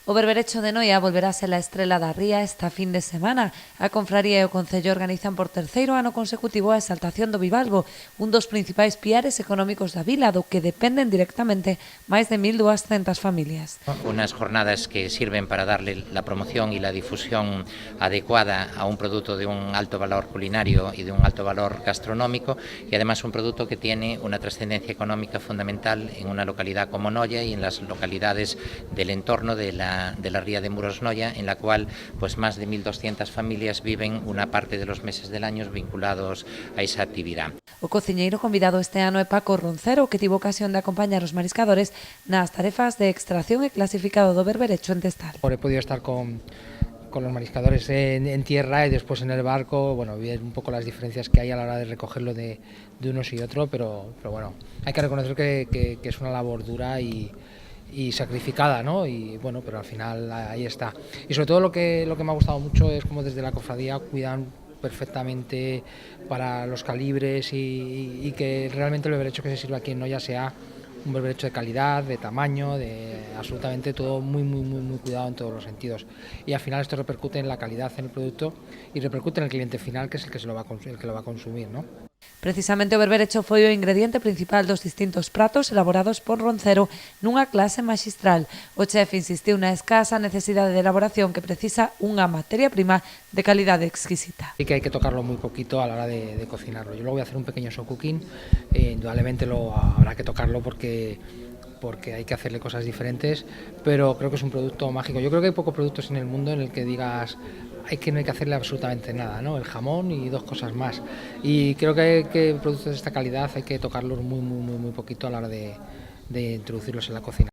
O Berberecho de Noia volverá a ser a estrela da ría esta fin de semana. A Confraría e o Concello organizan por terceiro ano consecutivo a exaltación do bivalvo, un dos principais piares económicos da vila, do que dependen directamente máis de 1.200 familias. Unas jornadas que sirven para darle la promoción y la difusión adecuada a un producto de un alto valor culinario y de un alto valor gastronómico, y además un producto que tiene una trascendencia económica fundamental en una localidad como Noia y en las localidades del entorno de la ría de Muros Noia, en la cual pues más de 1.200 familias viven una parte de los meses del año vinculados a esa actividad. O cociñeiro convidado este ano é Paco Roncero, que tivo ocasión de acompañar os mariscadores nas tarefas de extracción e clasificado do berberecho en Testal. He podido estar con los mariscadores en tierra y después en el barco, bueno, ver un poco las diferencias que hay a la hora de recogerlo de unos y otro, pero bueno, hay que reconocer que es una labor dura y sacrificada, ¿no? Y bueno, pero al final ahí está. Y sobre todo lo que me ha gustado mucho es como desde la cofradía cuidan perfectamente para los calibres y que realmente el berberecho que se sirve aquí en Noia sea un berberecho de calidad, de tamaño, de absolutamente todo muy cuidado en todos los sentidos. Y al final esto repercute en la calidad en el producto y repercute en el cliente final, que es el que lo va a consumir, ¿no? Precisamente o berberecho foi o ingrediente principal dos distintos pratos elaborados por Roncero nunha clase maxistral. O chef insistiu na escasa necesidade de elaboración que precisa unha materia prima de calidade exquisita. Sí que hay que tocarlo muy poquito a la hora de cocinarlo. Yo luego voy a hacer un pequeño show cooking, indudablemente habrá que tocarlo porque hay que hacerle cosas diferentes, pero creo que es un producto mágico. Yo creo que hay pocos productos en el mundo en el que digas no hay que hacerle absolutamente nada, ¿no? El jamón y dos cosas más. Y creo que productos de esta calidad hay que tocarlos muy poquito a la hora de introducirlos en la cocina.